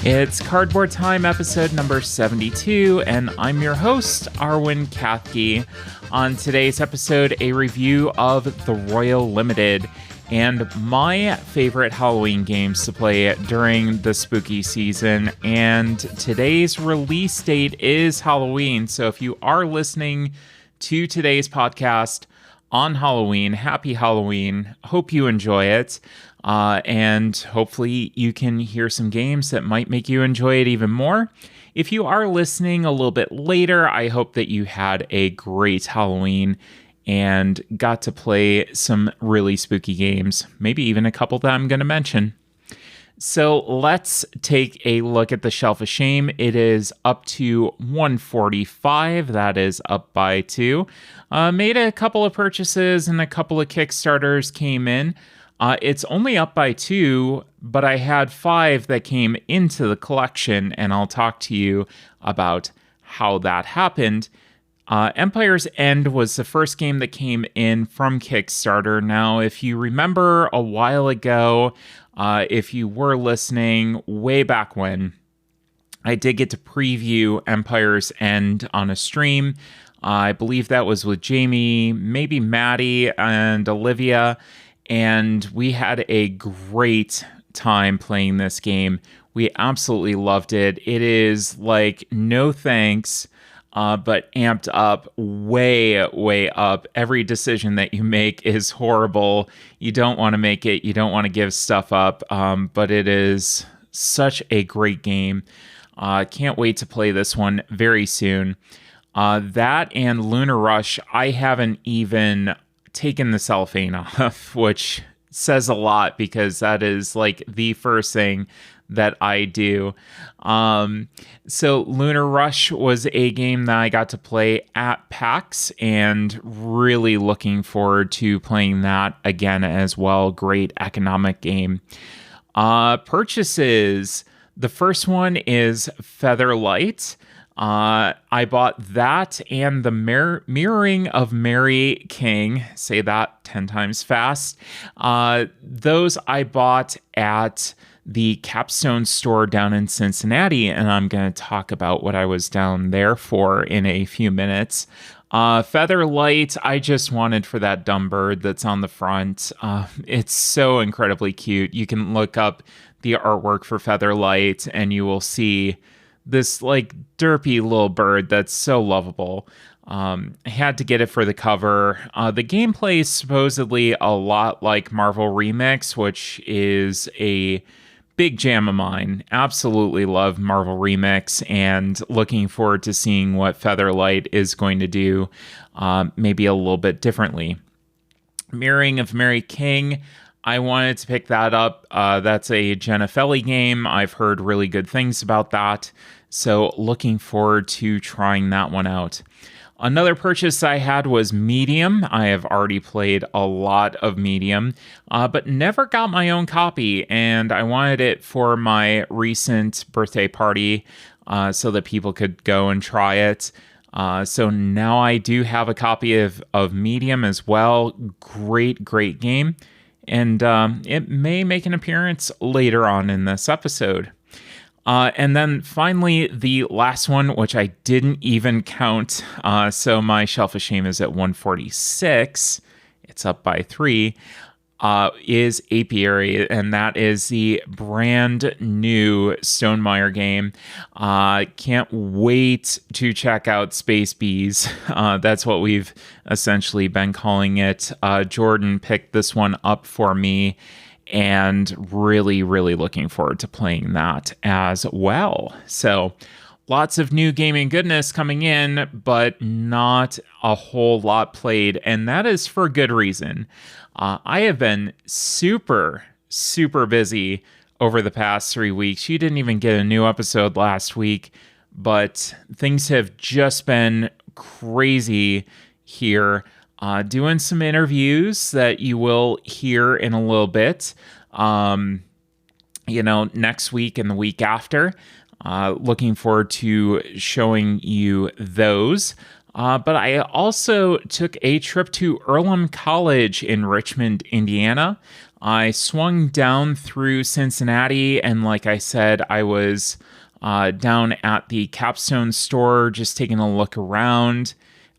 It's Cardboard Time, episode number 72, and I'm your host, Arwen Kathke. On today's episode, a review of The Royal Limited and my favorite Halloween games to play during the spooky season. And today's release date is Halloween, so if you are listening to today's podcast on Halloween, happy Halloween. Hope you enjoy it. And hopefully you can hear some games that might make you enjoy it even more. If you are listening a little bit later, I hope that you had a great Halloween and got to play some really spooky games, maybe even a couple that I'm going to mention. So let's take a look at the Shelf of Shame. It is up to 145. That is up by 2. Made a couple of purchases and a couple of Kickstarters came in. It's only up by 2, but I had 5 that came into the collection, and I'll talk to you about how that happened. Empire's End was the first game that came in from Kickstarter. Now, if you remember a while ago, if you were listening way back when, I did get to preview Empire's End on a stream. I believe that was with Jamie, maybe Maddie, and Olivia. And we had a great time playing this game. We absolutely loved it. It is like no thanks, but amped up, way up. Every decision that you make is horrible. You don't want to make it. You don't want to give stuff up. But it is such a great game. Can't wait to play this one very soon. That and Lunar Rush, I haven't even taken the cellophane off, which says a lot because that is like the first thing that I do. So Lunar Rush was a game that I got to play at PAX and really looking forward to playing that again as well. Great economic game. Purchases. The first one is Featherlight. I bought that and the Mirroring of Mary King. Say that 10 times fast. Those I bought at the Capstone store down in Cincinnati, and I'm going to talk about what I was down there for in a few minutes. Featherlight, I just wanted for that dumb bird that's on the front. It's so incredibly cute. You can look up the artwork for Featherlight and you will see this like derpy little bird that's so lovable. I had to get it for the cover. The gameplay is supposedly a lot like Marvel Remix, which is a big jam of mine. Absolutely love Marvel Remix and looking forward to seeing what Featherlight is going to do, maybe a little bit differently. Mirroring of Mary King, I wanted to pick that up. That's a Jenna Feli game. I've heard really good things about that. So looking forward to trying that one out. Another purchase I had was Medium. I have already played a lot of Medium, but never got my own copy. And I wanted it for my recent birthday party so that people could go and try it. So now I do have a copy of Medium as well. Great game. And it may make an appearance later on in this episode. And then finally, the last one, which I didn't even count. So my Shelf of Shame is at 146. It's up by 3. Is Apiary, and that is the brand new Stonemaier game. Can't wait to check out Space Bees. That's what we've essentially been calling it. Jordan picked this one up for me, and really looking forward to playing that as well. So lots of new gaming goodness coming in, but not a whole lot played, and that is for good reason. I have been super busy over the past 3 weeks. You didn't even get a new episode last week, but things have just been crazy here. Doing some interviews that you will hear in a little bit, next week and the week after. Looking forward to showing you those. But I also took a trip to Earlham College in Richmond, Indiana. I swung down through Cincinnati, and like I said, I was down at the Capstone store just taking a look around.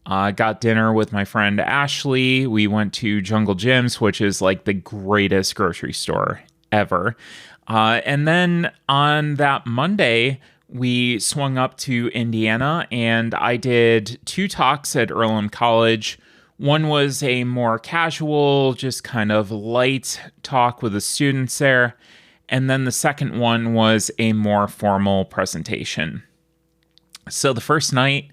Got dinner with my friend Ashley. We went to Jungle Jim's, which is like the greatest grocery store ever. And then on that Monday, we swung up to Indiana and I did 2 talks at Earlham College. One was a more casual, just kind of light talk with the students there. And then the second one was a more formal presentation. So the first night,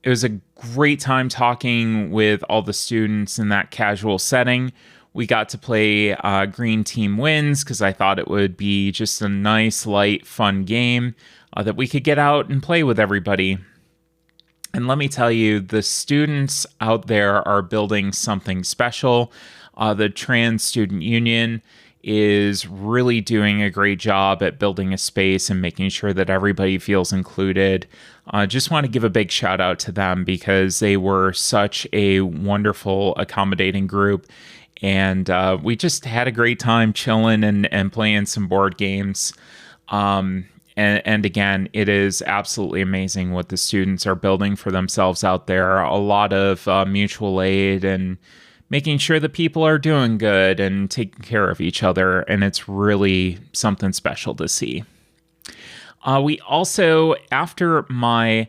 it was a great time talking with all the students in that casual setting. We got to play Green Team Wins because I thought it would be just a nice, light, fun game that we could get out and play with everybody. And let me tell you, the students out there are building something special. The Trans Student Union is really doing a great job at building a space and making sure that everybody feels included. Just want to give a big shout out to them because they were such a wonderful, accommodating group. And we just had a great time chilling and playing some board games. And again, it is absolutely amazing what the students are building for themselves out there. A lot of mutual aid and making sure that people are doing good and taking care of each other. And it's really something special to see. We also, after my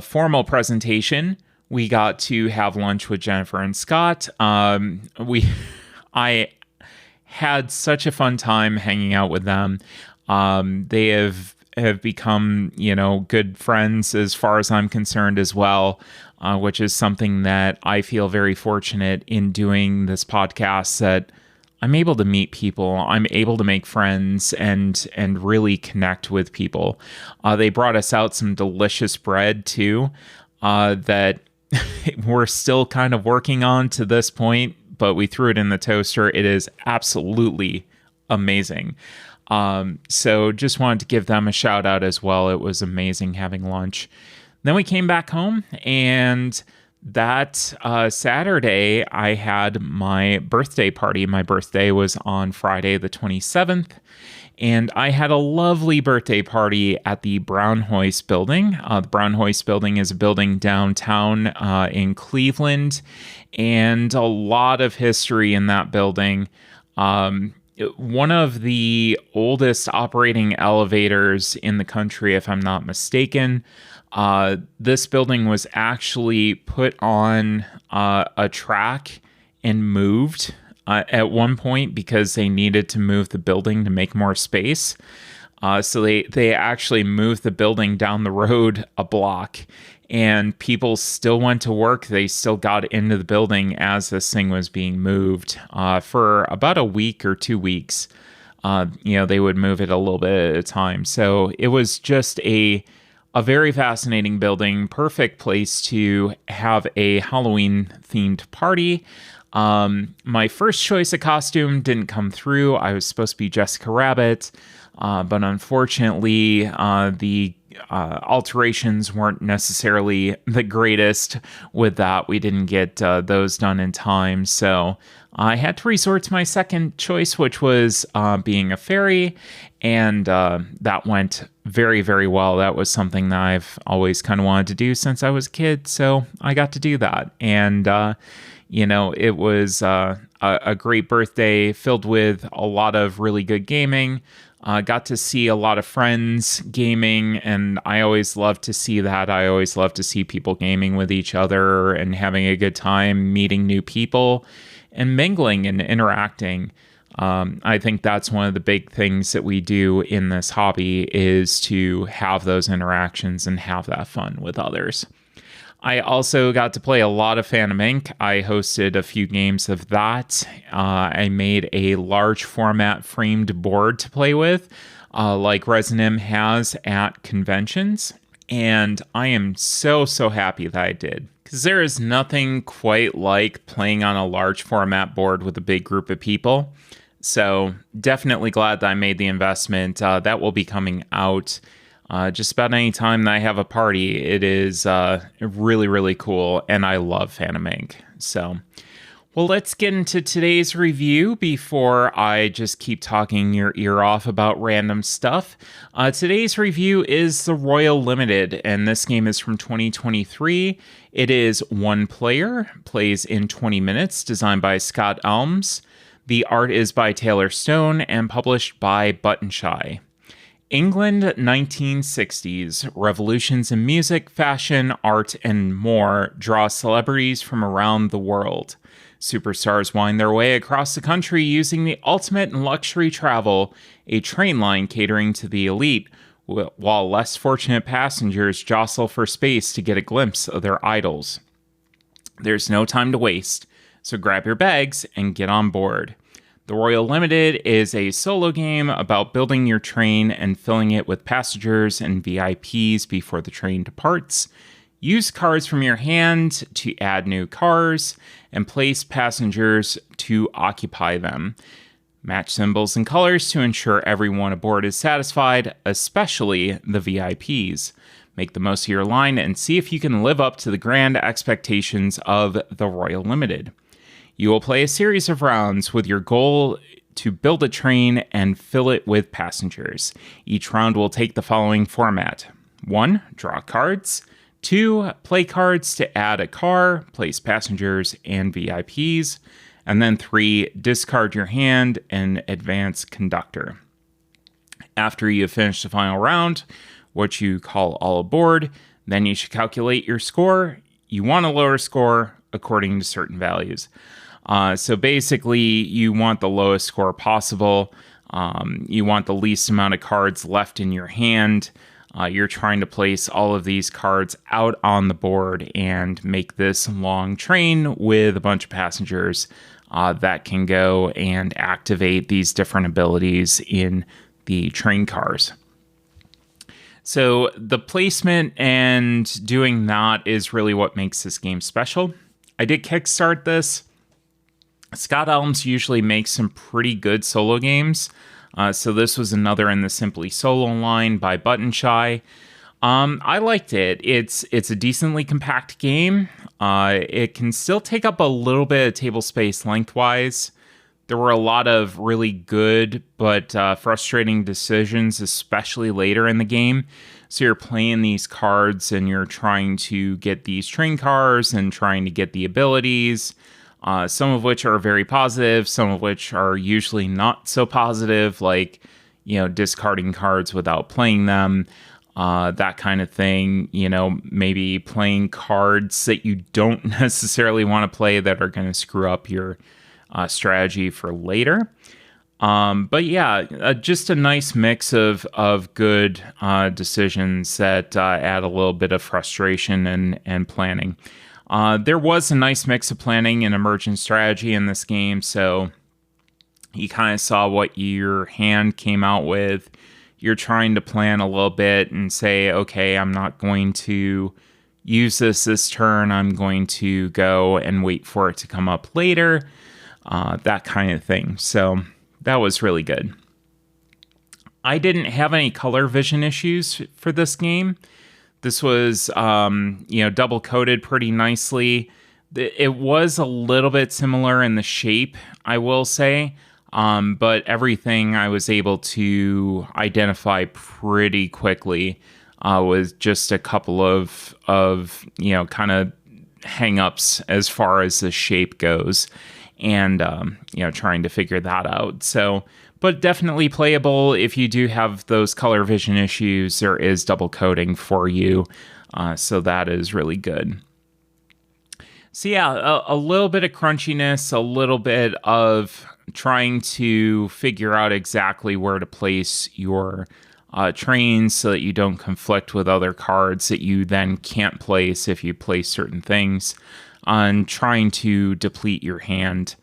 formal presentation, we got to have lunch with Jennifer and Scott. I had such a fun time hanging out with them. They have become, good friends as far as I'm concerned as well, which is something that I feel very fortunate in doing this podcast, that I'm able to meet people, I'm able to make friends and really connect with people. They brought us out some delicious bread too, that we're still kind of working on to this point, but we threw it in the toaster. It is absolutely amazing. So just wanted to give them a shout out as well. It was amazing having lunch. Then we came back home, and that Saturday I had my birthday party. My birthday was on Friday the 27th. And I had a lovely birthday party at the Braunhuis building. The Braunhuis building is a building downtown in Cleveland, and a lot of history in that building. One of the oldest operating elevators in the country, if I'm not mistaken. This building was actually put on a track and moved at one point because they needed to move the building to make more space. So they actually moved the building down the road a block, and people still went to work. They still got into the building as this thing was being moved for about a week or 2 weeks. They would move it a little bit at a time. So it was just a very fascinating building, perfect place to have a Halloween themed party. My first choice of costume didn't come through. I was supposed to be Jessica Rabbit, but unfortunately, the alterations weren't necessarily the greatest with that. We didn't get those done in time, so I had to resort to my second choice, which was being a fairy, and that went very, very well. That was something that I've always kind of wanted to do since I was a kid, so I got to do that. And it was a great birthday filled with a lot of really good gaming. Got to see a lot of friends gaming, and I always love to see that. I always love to see people gaming with each other and having a good time, meeting new people, and mingling and interacting. I think that's one of the big things that we do in this hobby, is to have those interactions and have that fun with others. I also got to play a lot of Phantom Inc. I hosted a few games of that. I made a large format framed board to play with, like Resin has at conventions. And I am so happy that I did, because there is nothing quite like playing on a large format board with a big group of people. So definitely glad that I made the investment. That will be coming out Just about any time that I have a party, it is really, really cool, and I love Phantom Inc. So, well, let's get into today's review before I just keep talking your ear off about random stuff. Today's review is the Royal Limited, and this game is from 2023. It is one player, plays in 20 minutes, designed by Scott Elms. The art is by Taylor Stone and published by Button Shy. England 1960s, revolutions in music, fashion, art, and more draw celebrities from around the world. Superstars wind their way across the country using the ultimate in luxury travel, a train line catering to the elite, while less fortunate passengers jostle for space to get a glimpse of their idols. There's no time to waste, so grab your bags and get on board. The Royal Limited is a solo game about building your train and filling it with passengers and VIPs before the train departs. Use cards from your hand to add new cars and place passengers to occupy them. Match symbols and colors to ensure everyone aboard is satisfied, especially the VIPs. Make the most of your line and see if you can live up to the grand expectations of the Royal Limited. You will play a series of rounds with your goal to build a train and fill it with passengers. Each round will take the following format. 1. Draw cards. 2. Play cards to add a car, place passengers and VIPs. And then 3. Discard your hand and advance conductor. After you have finished the final round, what you call all aboard, then you should calculate your score. You want a lower score according to certain values. So basically, you want the lowest score possible. You want the least amount of cards left in your hand. You're trying to place all of these cards out on the board and make this long train with a bunch of passengers that can go and activate these different abilities in the train cars. So the placement and doing that is really what makes this game special. I did kickstart this. Scott Elms usually makes some pretty good solo games, so this was another in the Simply Solo line by Button Shy. I liked it. It's a decently compact game. It can still take up a little bit of table space lengthwise. There were a lot of really good but frustrating decisions, especially later in the game. So you're playing these cards and you're trying to get these train cars and trying to get the abilities. Some of which are very positive, some of which are usually not so positive, like, discarding cards without playing them, that kind of thing. Maybe playing cards that you don't necessarily want to play that are going to screw up your strategy for later. But yeah, just a nice mix of good decisions that add a little bit of frustration and planning. There was a nice mix of planning and emergent strategy in this game, so you kind of saw what your hand came out with. You're trying to plan a little bit and say, okay, I'm not going to use this turn. I'm going to go and wait for it to come up later, that kind of thing. So that was really good. I didn't have any color vision issues for this game. This was, double coated pretty nicely. It was a little bit similar in the shape, I will say, but everything I was able to identify pretty quickly with just a couple of kind of hang-ups as far as the shape goes, and trying to figure that out. So, but definitely playable. If you do have those color vision issues, there is double coding for you. So that is really good. So yeah, a little bit of crunchiness, a little bit of trying to figure out exactly where to place your trains so that you don't conflict with other cards that you then can't place if you place certain things, on trying to deplete your hand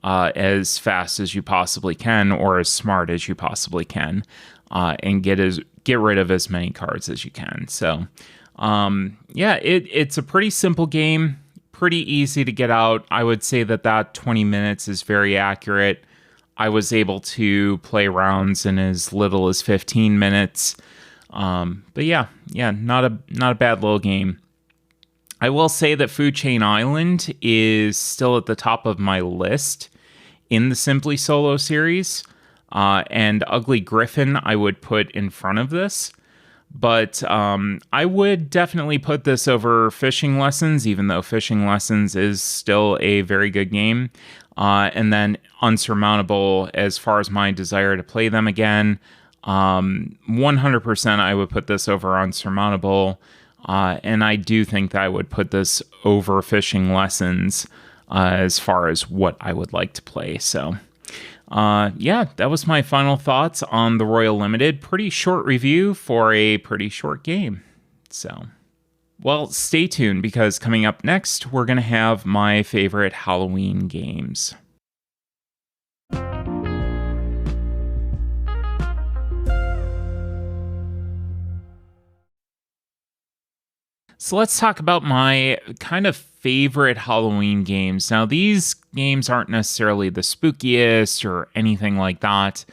as fast as you possibly can, or as smart as you possibly can, and get rid of as many cards as you can. So, it's a pretty simple game, pretty easy to get out. I would say that 20 minutes is very accurate. I was able to play rounds in as little as 15 minutes. But yeah, not a bad little game. I will say that Food Chain Island is still at the top of my list in the Simply Solo series, and Ugly Griffin I would put in front of this. But I would definitely put this over Fishing Lessons, even though Fishing Lessons is still a very good game. And then Unsurmountable, as far as my desire to play them again, 100% I would put this over Unsurmountable. And I do think that I would put this over Fishing Lessons as far as what I would like to play. So, yeah, that was my final thoughts on the Royal Limited. Pretty short review for a pretty short game. So, well, stay tuned because coming up next, we're going to have my favorite Halloween games. So let's talk about my kind of favorite Halloween games. Now, these games aren't necessarily the spookiest or anything like that.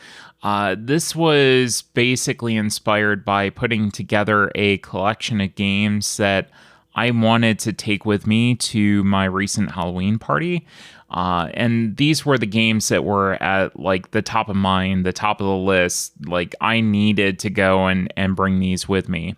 This was basically inspired by putting together a collection of games that I wanted to take with me to my recent Halloween party. And these were the games that were at like the top of mind, the top of the list. Like I needed to go and bring these with me.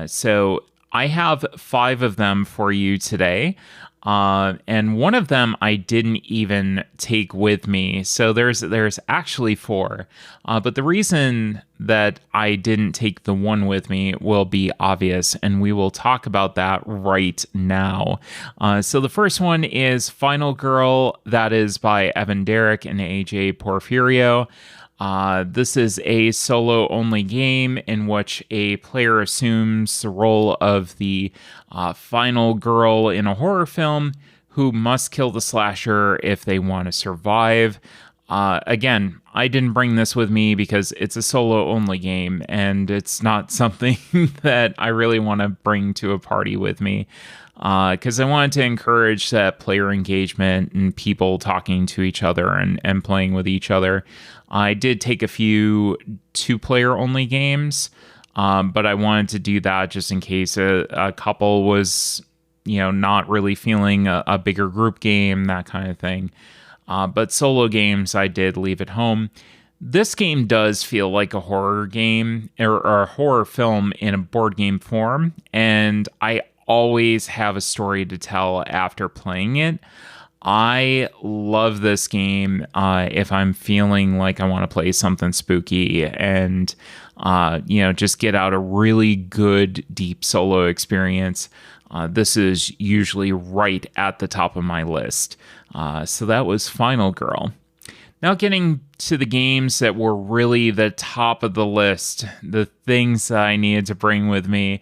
So I have 5 of them for you today. And one of them I didn't even take with me. So there's actually 4. But the reason that I didn't take the one with me will be obvious, and we will talk about that right now. So the first one is Final Girl. That is by Evan Derrick and AJ Porfirio. This is a solo-only game in which a player assumes the role of the final girl in a horror film who must kill the slasher if they want to survive. Again, I didn't bring this with me because it's a solo-only game, and it's not something that I really want to bring to a party with me. Because I wanted to encourage that player engagement and people talking to each other and playing with each other. I did take a few 2-player only games, but I wanted to do that just in case a couple was, not really feeling a bigger group game, that kind of thing. But solo games, I did leave at home. This game does feel like a horror game or a horror film in a board game form, and I always have a story to tell after playing it. I love this game if I'm feeling like I want to play something spooky and, just get out a really good, deep solo experience. This is usually right at the top of my list. So that was Final Girl. Now getting to the games that were really the top of the list, the things that I needed to bring with me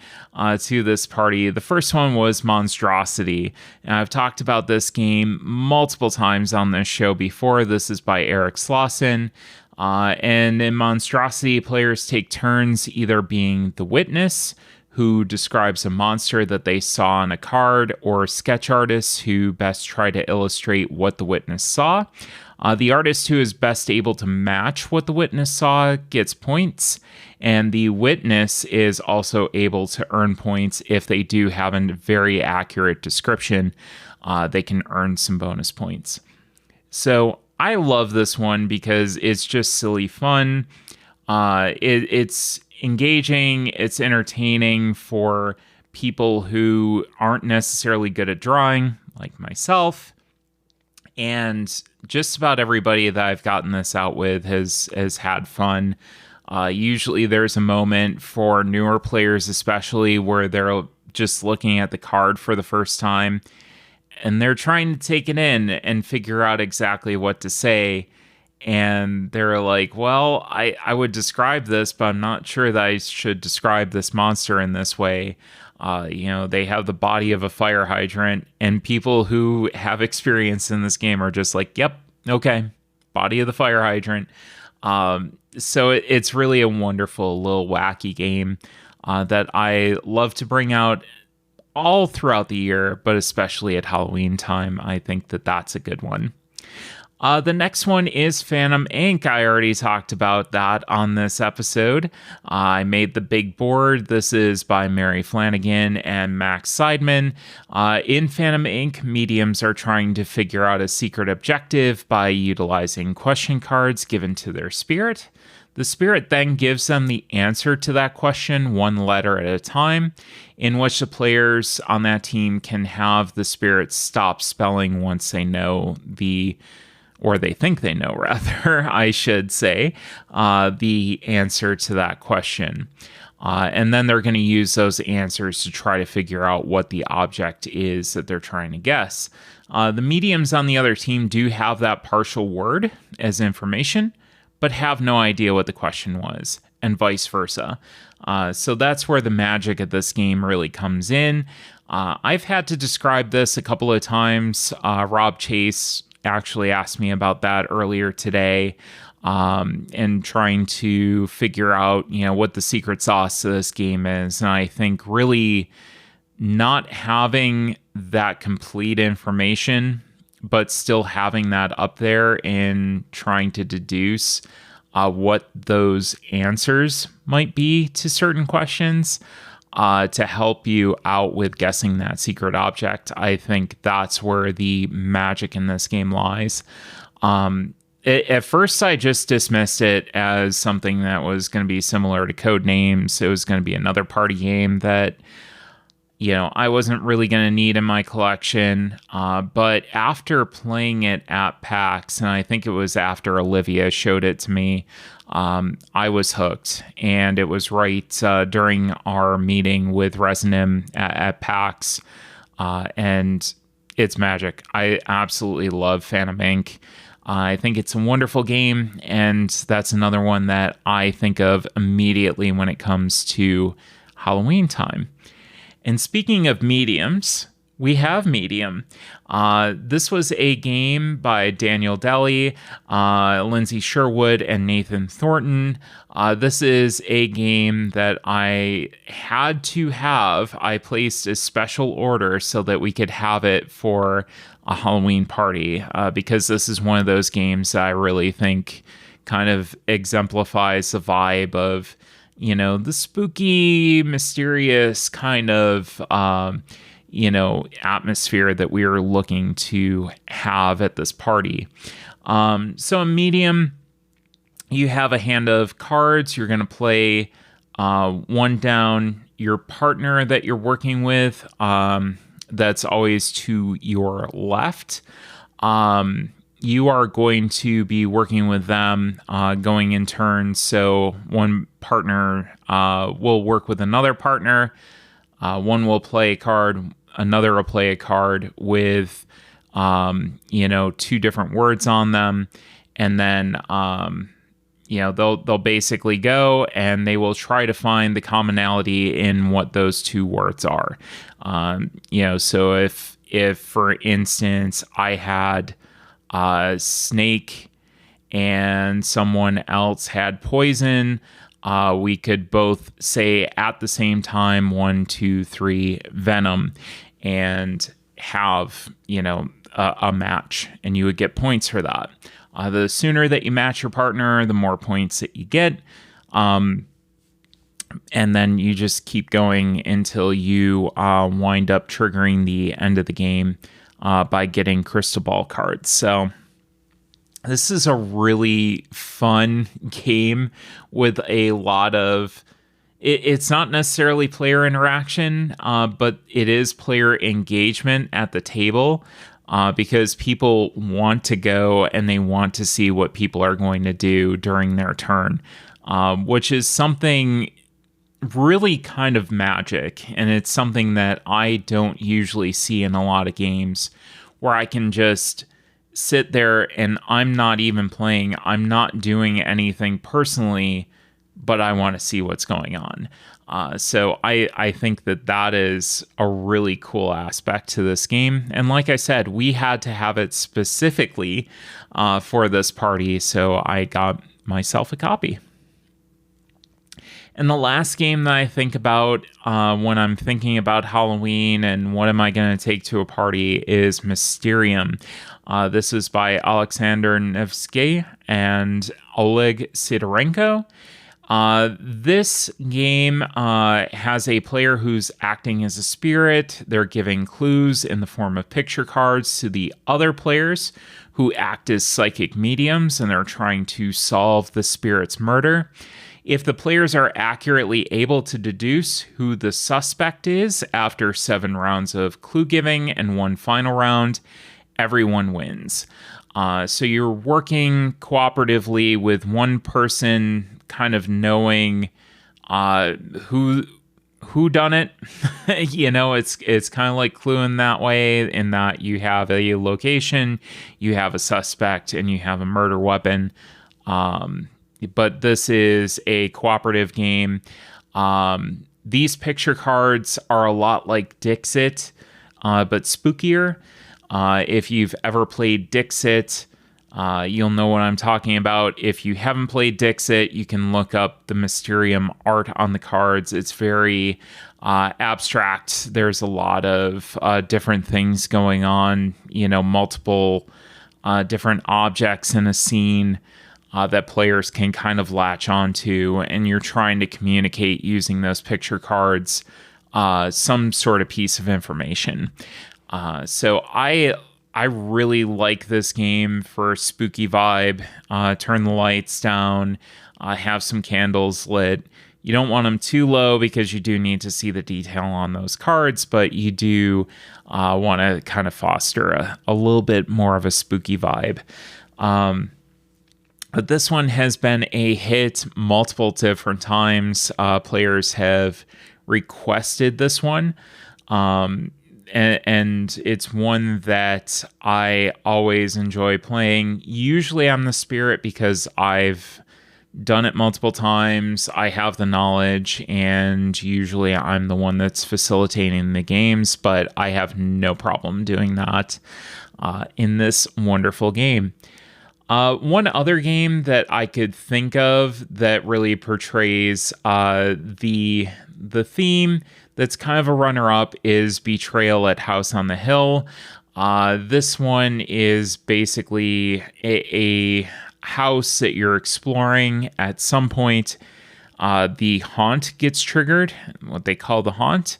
to this party. The first one was Monstrosity. And I've talked about this game multiple times on this show before. This is by Eric Slauson. And in Monstrosity, players take turns either being the witness, who describes a monster that they saw on a card, or sketch artists who best try to illustrate what the witness saw. The artist who is best able to match what the witness saw gets points, and the witness is also able to earn points if they do have a very accurate description. They can earn some bonus points. So I love this one because it's just silly fun. It's engaging, it's entertaining for people who aren't necessarily good at drawing, like myself. And just about everybody that I've gotten this out with has had fun. Usually there's a moment for newer players, especially where they're just looking at the card for the first time and they're trying to take it in and figure out exactly what to say. And they're like, well, I would describe this, but I'm not sure that I should describe this monster in this way. They have the body of a fire hydrant, and people who have experience in this game are just like, yep, okay, body of the fire hydrant. So it's really a wonderful little wacky game that I love to bring out all throughout the year, but especially at Halloween time. I think that that's a good one. The next one is Phantom Inc. I already talked about that on this episode. I made the big board. This is by Mary Flanagan and Max Seidman. In Phantom Inc., mediums are trying to figure out a secret objective by utilizing question cards given to their spirit. The spirit then gives them the answer to that question one letter at a time, in which the players on that team can have the spirit stop spelling once they know or they think they know, rather, I should say, the answer to that question. And then they're going to use those answers to try to figure out what the object is that they're trying to guess. The mediums on the other team do have that partial word as information, but have no idea what the question was, and vice versa. So that's where the magic of this game really comes in. I've had to describe this a couple of times. Rob Chase actually asked me about that earlier today, and trying to figure out, what the secret sauce to this game is. And I think really not having that complete information, but still having that up there and trying to deduce what those answers might be to certain questions to help you out with guessing that secret object. I think that's where the magic in this game lies. At first, I just dismissed it as something that was going to be similar to Codenames. It was going to be another party game that I wasn't really going to need in my collection. But after playing it at PAX, and I think it was after Olivia showed it to me, I was hooked. And it was right during our meeting with Resonim at PAX. And it's magic. I absolutely love Phantom Inc. I think it's a wonderful game. And that's another one that I think of immediately when it comes to Halloween time. And speaking of mediums, we have Medium. This was a game by Daniel Deli, Lindsay Sherwood, and Nathan Thornton. This is a game that I had to have. I placed a special order so that we could have it for a Halloween party, because this is one of those games that I really think kind of exemplifies the vibe of the spooky, mysterious kind of, atmosphere that we are looking to have at this party. So in Medium, you have a hand of cards. You're going to play one down. Your partner that you're working with, that's always to your left. You are going to be working with them, going in turns. So one partner will work with another partner. One will play a card. Another will play a card with, two different words on them. And then, they'll basically go and they will try to find the commonality in what those two words are. So if for instance, I had snake and someone else had poison, we could both say at the same time 1, 2, 3 venom and have a match, and you would get points for that. The sooner that you match your partner, the more points that you get, and then you just keep going until you wind up triggering the end of the game by getting crystal ball cards. So this is a really fun game with a lot of... It's not necessarily player interaction, but it is player engagement at the table, because people want to go and they want to see what people are going to do during their turn, which is something really kind of magic. And it's something that I don't usually see in a lot of games, where I can just sit there and I'm not even playing. I'm not doing anything personally, but I want to see what's going on. So I think that is a really cool aspect to this game. And like I said, we had to have it specifically for this party, so I got myself a copy. And the last game that I think about when I'm thinking about Halloween and what am I going to take to a party is Mysterium. This is by Alexander Nevsky and Oleg Sidorenko. This game has a player who's acting as a spirit. They're giving clues in the form of picture cards to the other players who act as psychic mediums, and they're trying to solve the spirit's murder. If the players are accurately able to deduce who the suspect is after 7 rounds of clue giving and 1 final round, everyone wins. So you're working cooperatively with one person kind of knowing who done it. It's kind of like Clue in that way, in that you have a location, you have a suspect, and you have a murder weapon. But this is a cooperative game. These picture cards are a lot like Dixit, but spookier. If you've ever played Dixit, you'll know what I'm talking about. If you haven't played Dixit, you can look up the Mysterium art on the cards. It's very abstract. There's a lot of different things going on, multiple different objects in a scene that players can kind of latch onto, and you're trying to communicate using those picture cards some sort of piece of information. So I really like this game for a spooky vibe. Turn the lights down, have some candles lit. You don't want them too low because you do need to see the detail on those cards, but you do want to kind of foster a little bit more of a spooky vibe. But this one has been a hit multiple different times. Players have requested this one. And it's one that I always enjoy playing. Usually I'm the spirit because I've done it multiple times. I have the knowledge, and usually I'm the one that's facilitating the games, but I have no problem doing that in this wonderful game. One other game that I could think of that really portrays the theme that's kind of a runner-up is Betrayal at House on the Hill. This one is basically a house that you're exploring. At some point, the haunt gets triggered, what they call the haunt,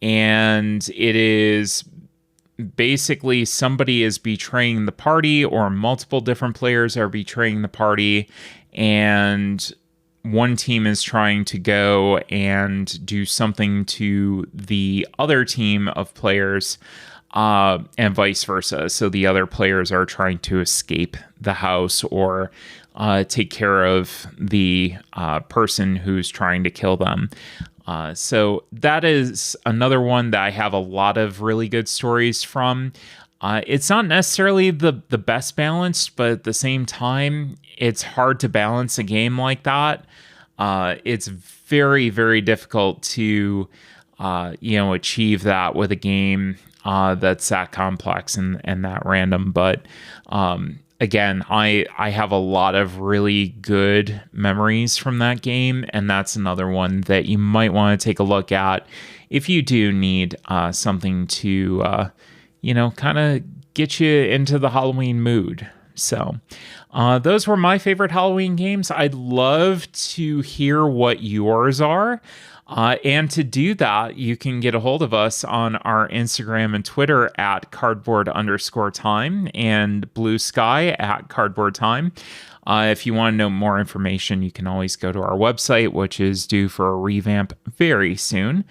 and it is basically somebody is betraying the party, or multiple different players are betraying the party, and one team is trying to go and do something to the other team of players, and vice versa. So the other players are trying to escape the house or take care of the person who's trying to kill them. So that is another one that I have a lot of really good stories from. It's not necessarily the best balanced, but at the same time, it's hard to balance a game like that. It's very, very difficult to, achieve that with a game that's that complex and that random. But again, I have a lot of really good memories from that game, and that's another one that you might want to take a look at if you do need something to, kind of get you into the Halloween mood. So those were my favorite Halloween games. I'd love to hear what yours are. And to do that, you can get a hold of us on our Instagram and Twitter at cardboard_time and Blue Sky at cardboard time. If you want to know more information, you can always go to our website, which is due for a revamp very soon.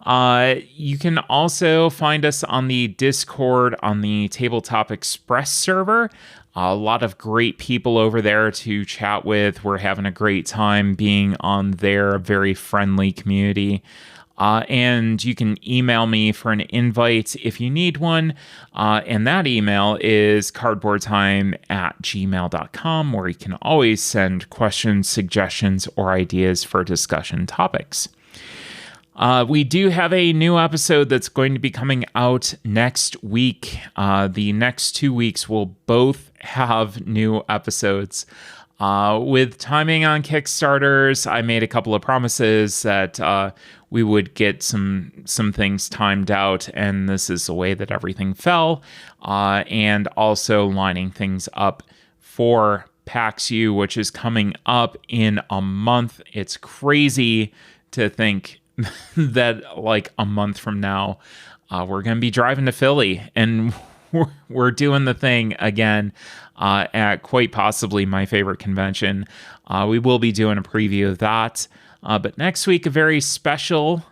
You can also find us on the Discord on the Tabletop Express server. A lot of great people over there to chat with. We're having a great time being on their very friendly community. And you can email me for an invite if you need one. And that email is cardboardtime@gmail.com, where you can always send questions, suggestions, or ideas for discussion topics. We do have a new episode that's going to be coming out next week. The next 2 weeks will both have new episodes. With timing on Kickstarters, I made a couple of promises that we would get some things timed out, and this is the way that everything fell. And also lining things up for PAX U, which is coming up in a month. It's crazy to think that like a month from now, we're going to be driving to Philly and we're doing the thing again at quite possibly my favorite convention. We will be doing a preview of that. But next week, a very special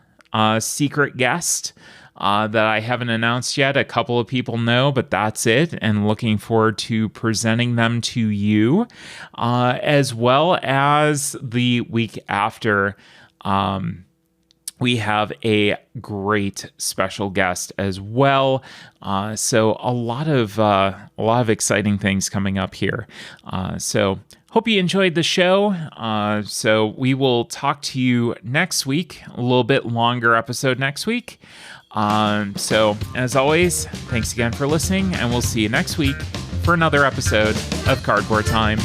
secret guest that I haven't announced yet. A couple of people know, but that's it. And looking forward to presenting them to you, as well as the week after. We have a great special guest as well. So a lot of exciting things coming up here. So hope you enjoyed the show. So we will talk to you next week, a little bit longer episode next week. So as always, thanks again for listening, and we'll see you next week for another episode of Cardboard Time.